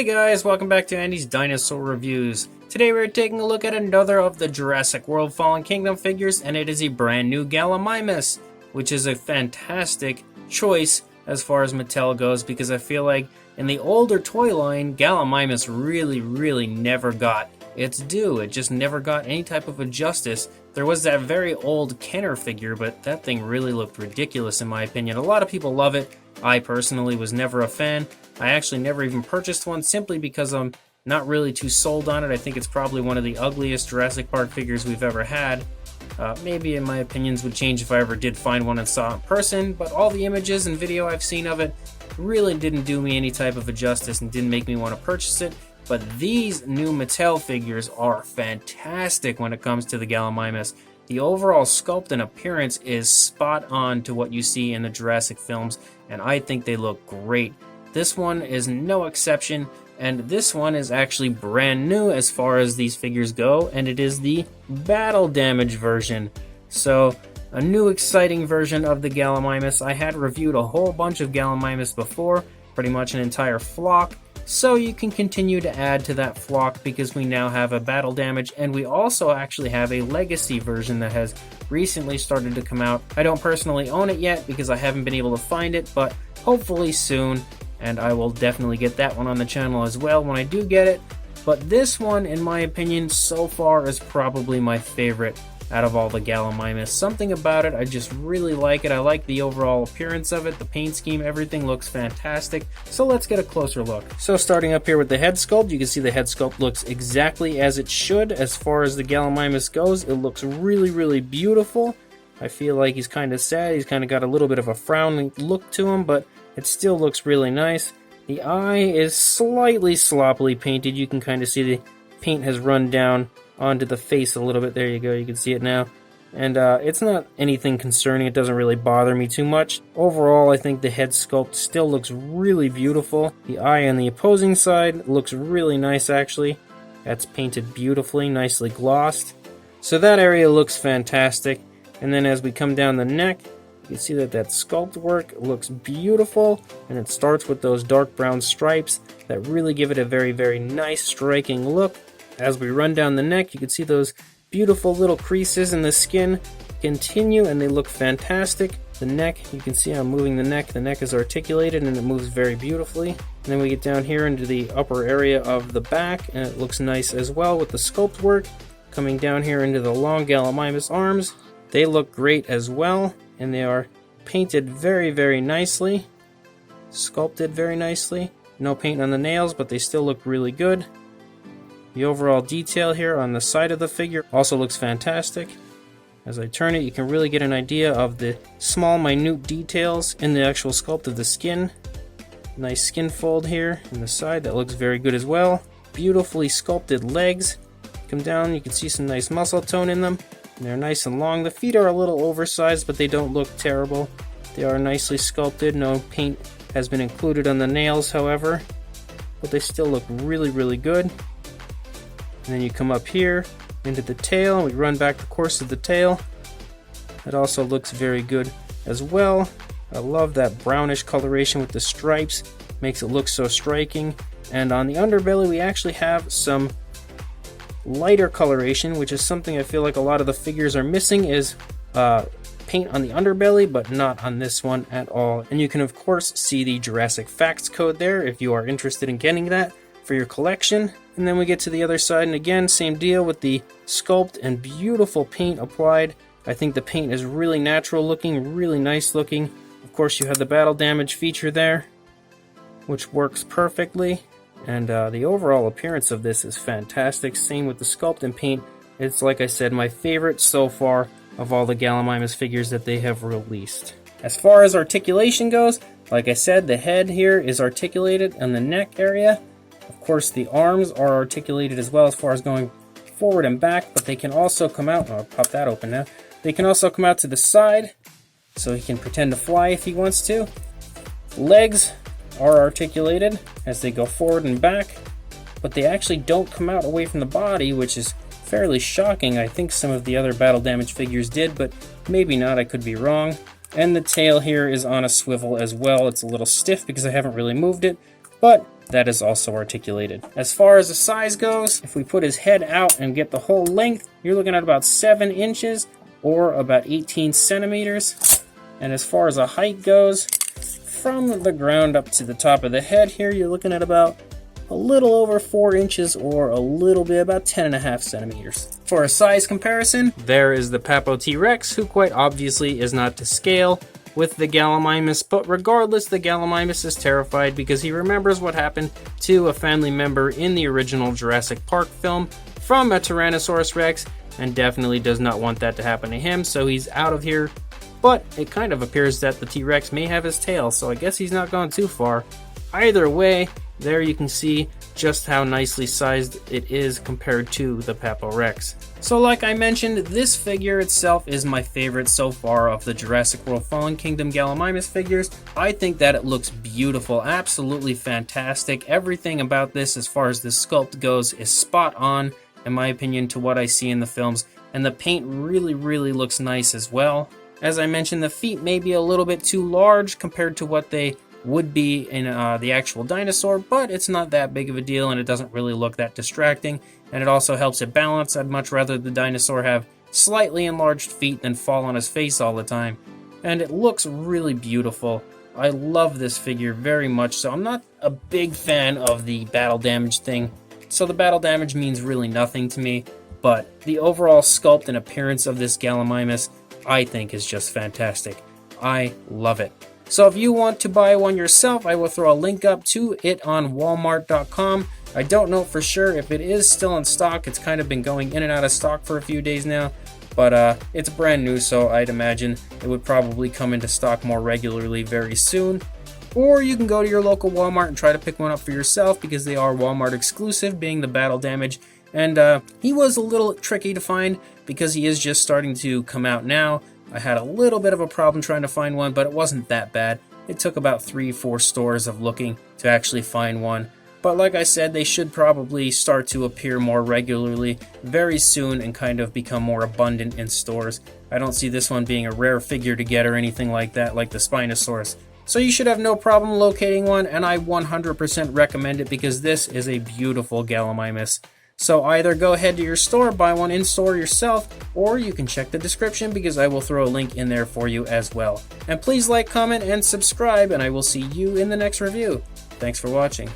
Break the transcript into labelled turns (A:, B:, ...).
A: Hey guys, welcome back to Andy's Dinosaur Reviews. Today we're taking a look at another of the Jurassic World Fallen Kingdom figures, and it is a brand new Gallimimus, which is a fantastic choice as far as Mattel goes, because I feel like in the older toy line, Gallimimus really never got its due. It just never got any type of a justice. There was that very old Kenner figure, but that thing really looked ridiculous in my opinion. A lot of people love it. I personally was never a fan. I actually never even purchased one simply because I'm not really too sold on it. I think it's probably one of the ugliest Jurassic Park figures we've ever had. Maybe my opinions would change if I ever did find one and saw it in person, but all the images and video I've seen of it really didn't do me any type of a justice and didn't make me want to purchase it. But these new Mattel figures are fantastic when it comes to the Gallimimus. The overall sculpt and appearance is spot on to what you see in the Jurassic films, and I think they look great. This one is no exception, and this one is actually brand new as far as these figures go, and it is the battle damage version. So, a new exciting version of the Gallimimus. I had reviewed a whole bunch of Gallimimus before, pretty much an entire flock, so you can continue to add to that flock because we now have a battle damage, and we also actually have a legacy version that has recently started to come out. I don't personally own it yet because I haven't been able to find it, but hopefully soon, and I will definitely get that one on the channel as well when I do get it. But this one, in my opinion, so far is probably my favorite out of all the Gallimimus. Something about it, I just really like it. I like the overall appearance of it, the paint scheme, everything looks fantastic. So let's get a closer look. So starting up here with the head sculpt, you can see the head sculpt looks exactly as it should as far as the Gallimimus goes. It looks really beautiful. I feel like he's kind of sad. He's kind of got a little bit of a frowning look to him, but it still looks really nice. The eye is slightly sloppily painted. You can kind of see the paint has run down onto the face a little bit. There you go, you can see it now. And it's not anything concerning. It doesn't really bother me too much. Overall, I think the head sculpt still looks really beautiful. The eye on the opposing side looks really nice actually. That's painted beautifully, nicely glossed. So that area looks fantastic. And then as we come down the neck, you see that sculpt work looks beautiful, and it starts with those dark brown stripes that really give it a very nice striking look. As we run down the neck, you can see those beautiful little creases in the skin continue, and they look fantastic. The neck, you can see I'm moving the neck is articulated and it moves very beautifully. And then we get down here into the upper area of the back, and it looks nice as well with the sculpt work. Coming down here into the long Gallimimus arms, they look great as well. And they are painted very nicely, sculpted very nicely. No paint on the nails, but they still look really good. The overall detail here on the side of the figure also looks fantastic. As I turn it, you can really get an idea of the small, minute details in the actual sculpt of the skin. Nice skin fold here in the side, that looks very good as well. Beautifully sculpted legs. Come down, you can see some nice muscle tone in them. They're nice and long. The feet are a little oversized, but they don't look terrible. They are nicely sculpted. No paint has been included on the nails, however, but they still look really good. And then you come up here into the tail, and we run back the course of the tail. That also looks very good as well. I love that brownish coloration with the stripes. Makes it look so striking. And on the underbelly, we actually have some lighter coloration, which is something I feel like a lot of the figures are missing, is paint on the underbelly, but not on this one at all. And you can of course see the Jurassic Facts code there if you are interested in getting that for your collection. And then we get to the other side, and again, same deal with the sculpt and beautiful paint applied. I think the paint is really natural looking, really nice looking. Of course, you have the battle damage feature there, which works perfectly. And the overall appearance of this is fantastic. Same with the sculpt and paint. It's, like I said, my favorite so far of all the Gallimimus figures that they have released. As far as articulation goes, like I said, the head here is articulated on the neck area. Of course, the arms are articulated as well as far as going forward and back, but they can also come out. I'll pop that open now. They can also come out to the side, so he can pretend to fly if he wants to. Legs are articulated as they go forward and back, but they actually don't come out away from the body, which is fairly shocking. I think some of the other battle damage figures did, but maybe not, I could be wrong. And the tail here is on a swivel as well. It's a little stiff because I haven't really moved it, but that is also articulated. As far as the size goes, if we put his head out and get the whole length, you're looking at about 7 inches or about 18 centimeters. And as far as the height goes, from the ground up to the top of the head here, you're looking at about a little over 4 inches or a little bit, about 10.5 centimeters. For a size comparison, there is the Papo T-Rex, who quite obviously is not to scale with the Gallimimus, but regardless, the Gallimimus is terrified because he remembers what happened to a family member in the original Jurassic Park film from a Tyrannosaurus Rex, and definitely does not want that to happen to him, so he's out of here. But it kind of appears that the T-Rex may have his tail, so I guess he's not gone too far. Either way, there you can see just how nicely sized it is compared to the Papo Rex. So like I mentioned, this figure itself is my favorite so far of the Jurassic World Fallen Kingdom Gallimimus figures. I think that it looks beautiful, absolutely fantastic. Everything about this as far as the sculpt goes is spot on, in my opinion, to what I see in the films, and the paint really looks nice as well. As I mentioned, the feet may be a little bit too large compared to what they would be in the actual dinosaur, but it's not that big of a deal and it doesn't really look that distracting, and it also helps it balance. I'd much rather the dinosaur have slightly enlarged feet than fall on his face all the time, and it looks really beautiful. I love this figure very much so. I'm not a big fan of the battle damage thing, so the battle damage means really nothing to me, but the overall sculpt and appearance of this Gallimimus I think is just fantastic. I love it. So if you want to buy one yourself, I will throw a link up to it on walmart.com. I don't know for sure if it is still in stock. It's kind of been going in and out of stock for a few days now, but it's brand new, so I'd imagine it would probably come into stock more regularly very soon. Or you can go to your local Walmart and try to pick one up for yourself because they are Walmart exclusive, being the battle damage. And he was a little tricky to find because he is just starting to come out now. I had a little bit of a problem trying to find one, but it wasn't that bad. It took about 3-4 stores of looking to actually find one. But like I said, they should probably start to appear more regularly very soon and kind of become more abundant in stores. I don't see this one being a rare figure to get or anything like that, like the Spinosaurus. So you should have no problem locating one, and I 100% recommend it because this is a beautiful Gallimimus. So either go ahead to your store, buy one in store yourself, or you can check the description because I will throw a link in there for you as well. And please like, comment, and subscribe, and I will see you in the next review. Thanks for watching.